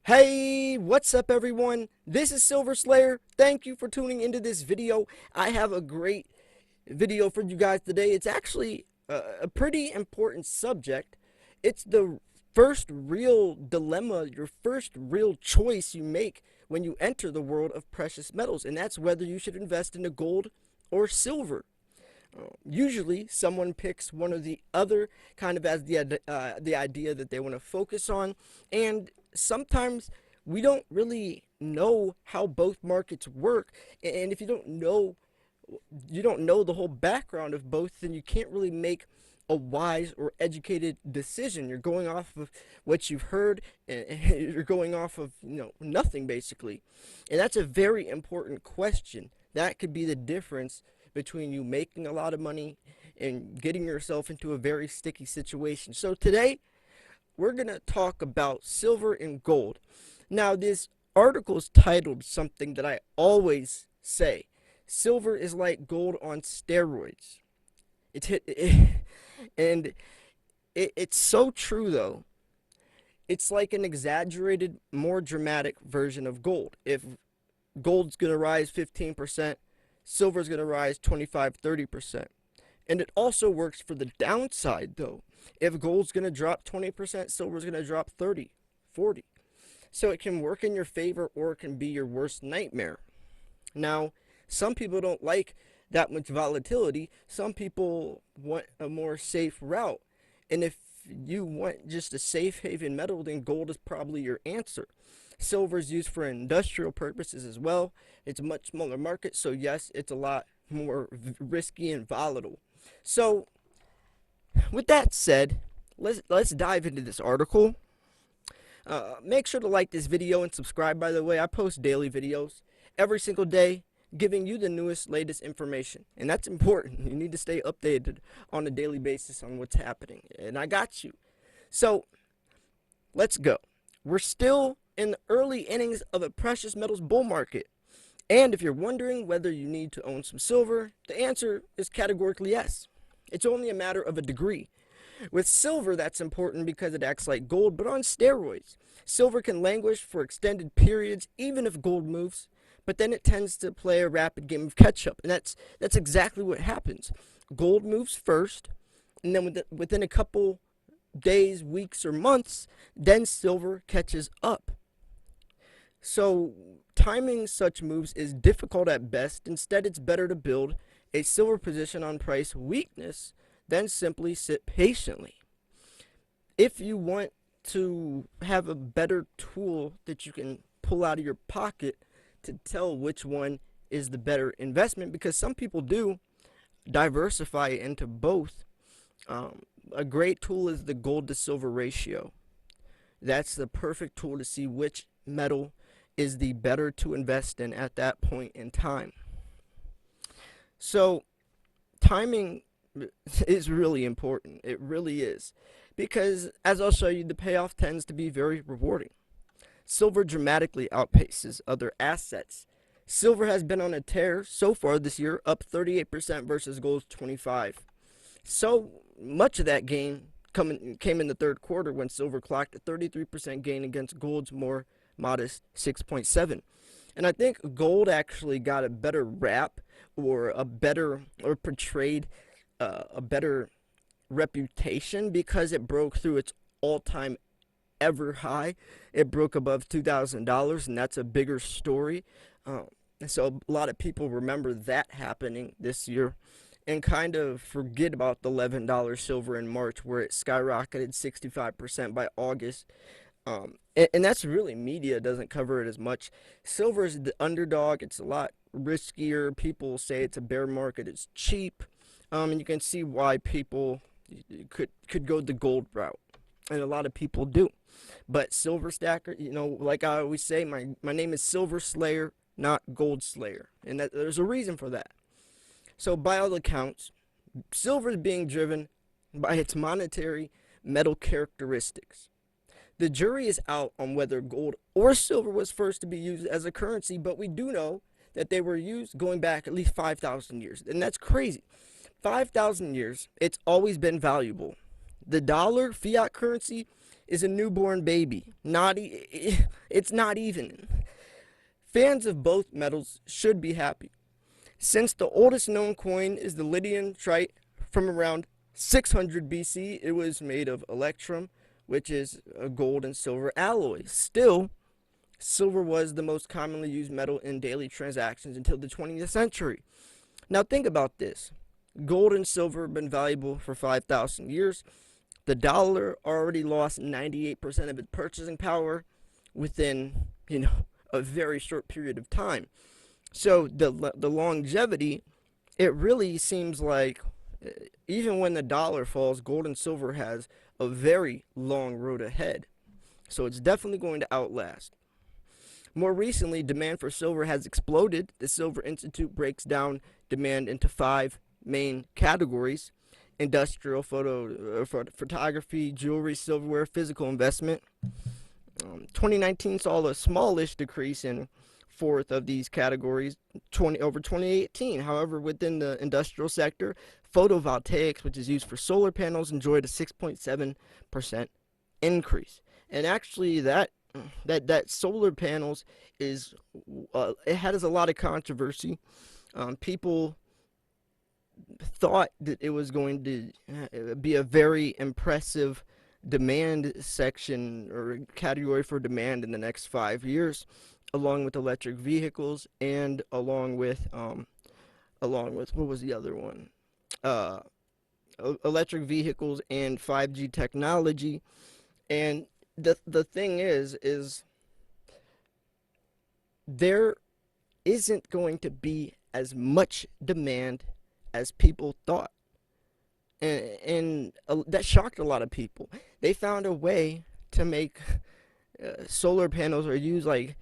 Hey, what's up everyone? This is Silver Slayer. Thank you for tuning into this video. I have a great video for you guys today. It's actually a pretty important subject. It's the first real dilemma, your first real choice you make when you enter the world of precious metals, and that's whether you should invest into gold or silver. Usually, someone picks one or the other, kind of as the idea that they want to focus on, and sometimes we don't really know how both markets work. And if you don't know the whole background of both, then you can't really make a wise or educated decision. You're going off of what you've heard, and you're going off of nothing basically, and that's a very important question. That could be the difference between you making a lot of money and getting yourself into a very sticky situation. So today we're going to talk about silver and gold. Now, this article is titled something that I always say. Silver is like gold on steroids. And it's so true though. It's like an exaggerated, more dramatic version of gold. If gold's going to rise 15%, silver's going to rise 25-30%. And it also works for the downside though. If gold's going to drop 20%, silver's going to drop 30-40. So it can work in your favor or it can be your worst nightmare. Now, some people don't like that much volatility. Some people want a more safe route. And if you want just a safe haven metal, then gold is probably your answer. Silver is used for industrial purposes as well. It's a much smaller market, so yes, it's a lot more risky and volatile. So, with that said, let's dive into this article. Make sure to like this video and subscribe, by the way. I post daily videos every single day giving you the newest, latest information. And that's important. You need to stay updated on a daily basis on what's happening. And I got you. So, let's go. We're still in the early innings of a precious metals bull market. And if you're wondering whether you need to own some silver, the answer is categorically yes. It's only a matter of a degree. With silver, that's important because it acts like gold, but on steroids. Silver can languish for extended periods, even if gold moves, but then it tends to play a rapid game of catch-up, and that's exactly what happens. Gold moves first, and then within a couple days, weeks, or months, then silver catches up. So, timing such moves is difficult at best. Instead, it's better to build a silver position on price weakness than simply sit patiently. If you want to have a better tool that you can pull out of your pocket to tell which one is the better investment, because some people do diversify into both, a great tool is the gold to silver ratio. That's the perfect tool to see which metal is the better to invest in at that point in time. So, timing is really important. It really is. Because, as I'll show you, the payoff tends to be very rewarding. Silver dramatically outpaces other assets. Silver has been on a tear so far this year, up 38% versus gold's 25%. So much of that gain came in the third quarter when silver clocked a 33% gain against gold's more modest 6.7%. And I think gold actually got a better rap or portrayed a better reputation because it broke through its all-time ever high. It broke above $2,000, and that's a bigger story. So a lot of people remember that happening this year and kind of forget about the $11 silver in March where it skyrocketed 65% by August. And that's really, media doesn't cover it as much. Silver is the underdog. It's a lot riskier. People say it's a bear market. It's cheap. And you can see why people could go the gold route. And a lot of people do. But Silver Stacker, like I always say, my name is Silver Slayer, not Gold Slayer. And there's a reason for that. So by all accounts, silver is being driven by its monetary metal characteristics. The jury is out on whether gold or silver was first to be used as a currency, but we do know that they were used going back at least 5,000 years. And that's crazy. 5,000 years, it's always been valuable. The dollar, fiat currency, is a newborn baby. It's not even. Fans of both metals should be happy, since the oldest known coin is the Lydian trite from around 600 BC. It was made of electrum, which is a gold and silver alloy. Still, silver was the most commonly used metal in daily transactions until the 20th century. Now think about this. Gold and silver have been valuable for 5,000 years. The dollar already lost 98% of its purchasing power within, a very short period of time. So the longevity, it really seems like even when the dollar falls, gold and silver has a very long road ahead. So it's definitely going to outlast. More recently, demand for silver has exploded. The Silver Institute breaks down demand into five main categories: industrial, photography, jewelry, silverware, physical investment. 2019 saw a smallish decrease in fourth of these categories over 2018. However, within the industrial sector, photovoltaics, which is used for solar panels, enjoyed a 6.7% increase. And actually, that solar panels is it has a lot of controversy. People thought that it was going to be a very impressive demand section or category for demand in the next 5 years, along with electric vehicles and along with what was the other one? Uh, Electric vehicles and 5G technology. And the thing is there isn't going to be as much demand as people thought. And that shocked a lot of people. They found a way to make solar panels or use like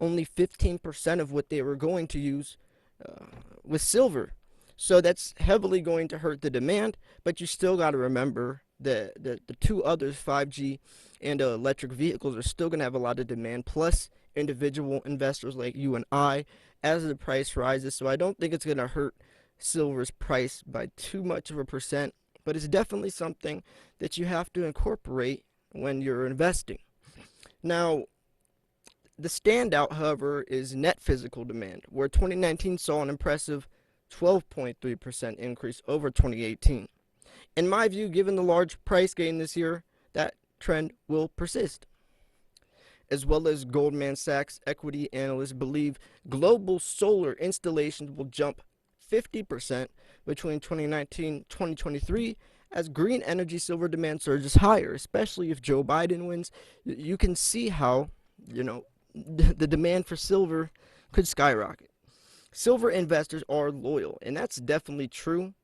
only 15% of what they were going to use uh, with silver. So that's heavily going to hurt the demand, but you still got to remember that the two others, 5G and electric vehicles, are still going to have a lot of demand, plus individual investors like you and I, as the price rises. So I don't think it's going to hurt silver's price by too much of a percent, but it's definitely something that you have to incorporate when you're investing. Now, the standout, however, is net physical demand, where 2019 saw an impressive 12.3% increase over 2018. In my view, given the large price gain this year, that trend will persist. As well as Goldman Sachs equity analysts believe global solar installations will jump 50% between 2019 and 2023 as green energy silver demand surges higher, especially if Joe Biden wins. You can see how, you know, the demand for silver could skyrocket. Silver investors are loyal, and that's definitely true.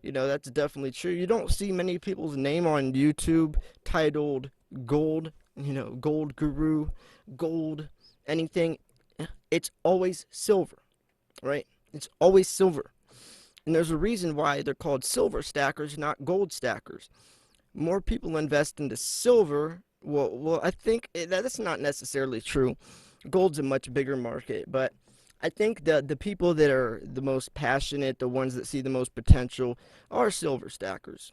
That's definitely true. You don't see many people's name on YouTube titled gold, gold guru, gold, anything. It's always silver, right? It's always silver. And there's a reason why they're called silver stackers, not gold stackers. More people invest into silver. Well, I think that's not necessarily true. Gold's a much bigger market, but I think the people that are the most passionate, the ones that see the most potential, are silver stackers.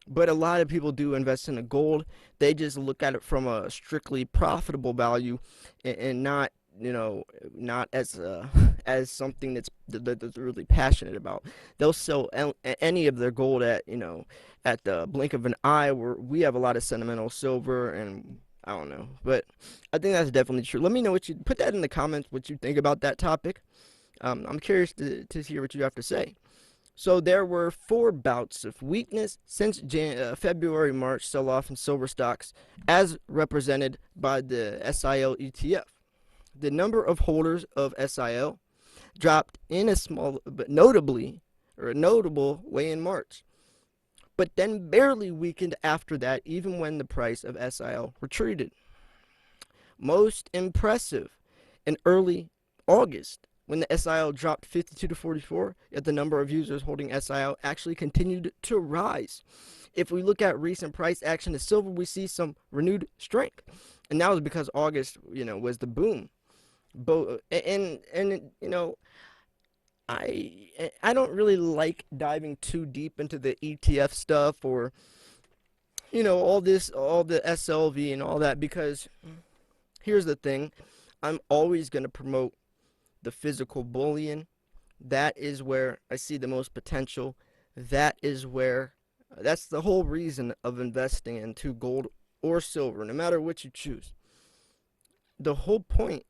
But a lot of people do invest in a gold. They just look at it from a strictly profitable value, and not, not as as something that's really passionate about. They'll sell any of their gold at the blink of an eye. Where we have a lot of sentimental silver, and I don't know, but I think that's definitely true. Let me know what you put that in the comments, what you think about that topic. I'm curious to hear what you have to say. So there were four bouts of weakness since February, March sell-off in silver stocks, as represented by the SIL ETF. The number of holders of SIL dropped in a small but a notable way in March, but then barely weakened after that, even when the price of SIL retreated. Most impressive, in early August, when the SIL dropped 52 to 44, yet the number of users holding SIL actually continued to rise. If we look at recent price action to silver, we see some renewed strength, and that was because August, was the boom. And I don't really like diving too deep into the ETF stuff, or all the SLV and all that, because here's the thing. I'm always going to promote the physical bullion. That is where I see the most potential. That is where, that's the whole reason of investing into gold or silver, no matter what you choose. The whole point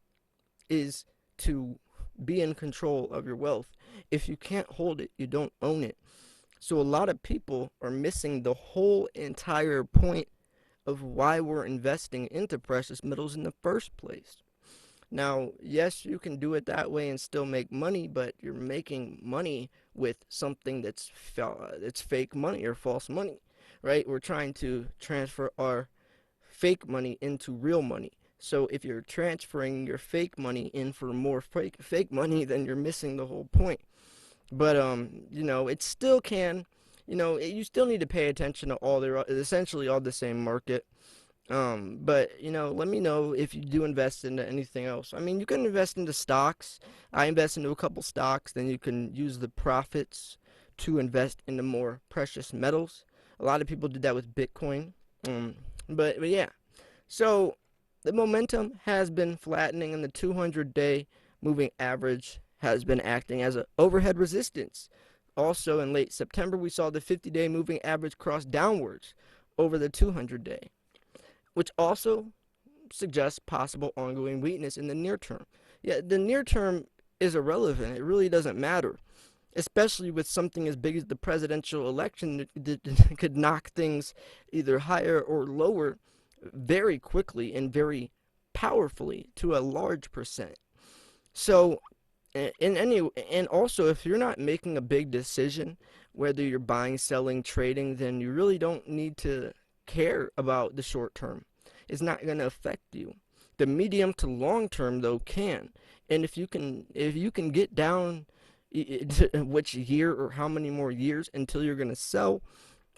is to be in control of your wealth. If you can't hold it, you don't own it. So a lot of people are missing the whole entire point of why we're investing into precious metals in the first place. Now, yes, you can do it that way and still make money, but you're making money with something that's fake money or false money, right? We're trying to transfer our fake money into real money. So if you're transferring your fake money in for more fake money, then you're missing the whole point. But it still can, you still need to pay attention to all their essentially all the same market. But let me know if you do invest into anything else. I mean, you can invest into stocks. I invest into a couple stocks, then you can use the profits to invest into more precious metals. A lot of people did that with Bitcoin. But yeah. So the momentum has been flattening, and the 200-day moving average has been acting as an overhead resistance. Also, in late September, we saw the 50-day moving average cross downwards over the 200-day, which also suggests possible ongoing weakness in the near term. Yeah, the near term is irrelevant. It really doesn't matter, especially with something as big as the presidential election that could knock things either higher or lower very quickly and very powerfully to a large percent. So, and also, if you're not making a big decision, whether you're buying, selling, trading, then you really don't need to care about the short term. It's not going to affect you. The medium to long term though can. And if you can get down which year or how many more years until you're going to sell,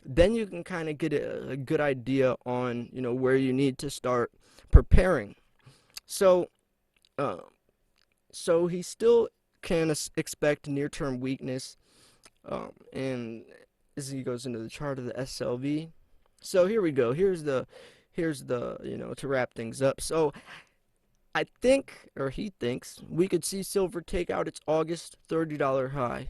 then you can kind of get a good idea on, where you need to start preparing. So, uh, so he still can expect near-term weakness, and as he goes into the chart of the SLV. So here we go. Here's the to wrap things up. So I think, or he thinks, we could see silver take out its August $30 high,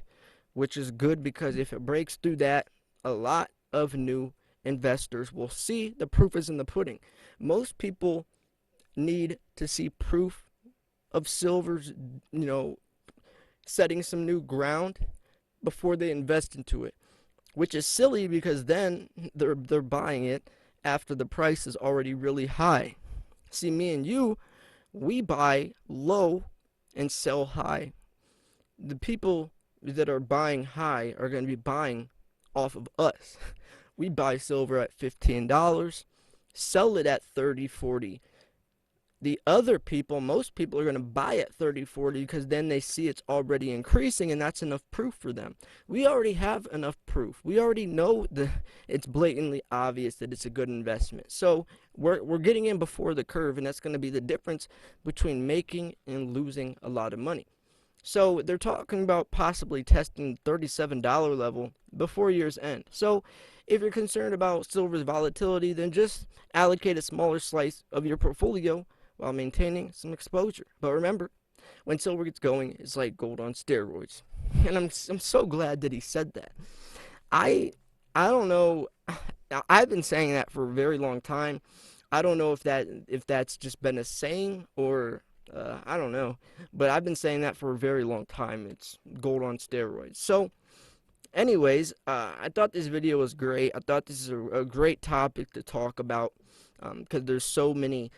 which is good because if it breaks through that, a lot of new investors will see the proof is in the pudding. Most people need to see proof of silver's, setting some new ground before they invest into it, which is silly because then they're buying it after the price is already really high. See, me and you, we buy low and sell high. The people that are buying high are going to be buying off of us. We buy silver at $15, sell it at 30, 40. The other people, most people are going to buy at 30, 40 because then they see it's already increasing and that's enough proof for them. We already have enough proof. We already know it's blatantly obvious that it's a good investment. So we're getting in before the curve, and that's going to be the difference between making and losing a lot of money. So they're talking about possibly testing the $37 level before year's end. So if you're concerned about silver's volatility, then just allocate a smaller slice of your portfolio while maintaining some exposure. But remember, when silver gets going, it's like gold on steroids. And I'm so glad that he said that. I I don't know. I've been saying that for a very long time. I don't know if that's just been a saying or I don't know, but I've been saying that for a very long time. It's gold on steroids. So, anyways, I thought this video was great. I thought this is a great topic to talk about because there's so many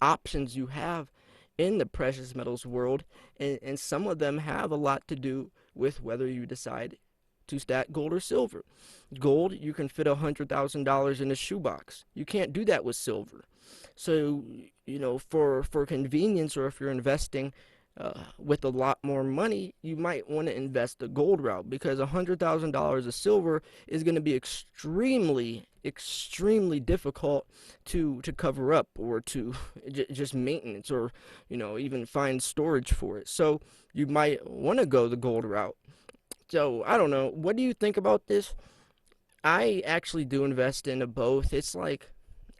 options you have in the precious metals world, and some of them have a lot to do with whether you decide to stack gold or silver. Gold, you can fit $100,000 in a shoebox. You can't do that with silver. So, for convenience, or if you're investing with a lot more money, you might want to invest the gold route because $100,000 of silver is going to be extremely, extremely difficult to cover up or to just maintenance or even find storage for it. So you might want to go the gold route. So I don't know. What do you think about this? I actually do invest into both. It's like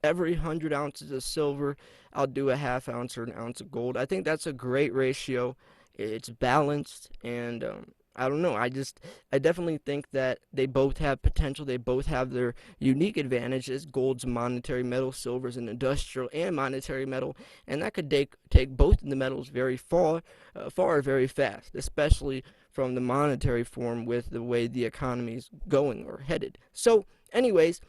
every 100 ounces of silver, I'll do a half ounce or an ounce of gold. I think that's a great ratio. It's balanced, and I don't know. I definitely think that they both have potential. They both have their unique advantages. Gold's a monetary metal, silver's an industrial and monetary metal, and that could take both of the metals very far, very fast, especially from the monetary form with the way the economy is going or headed. So, anyways,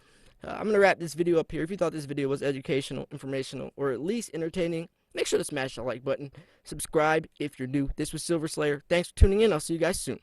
I'm going to wrap this video up here. If you thought this video was educational, informational, or at least entertaining, make sure to smash the like button. Subscribe if you're new. This was Silver Slayer. Thanks for tuning in. I'll see you guys soon.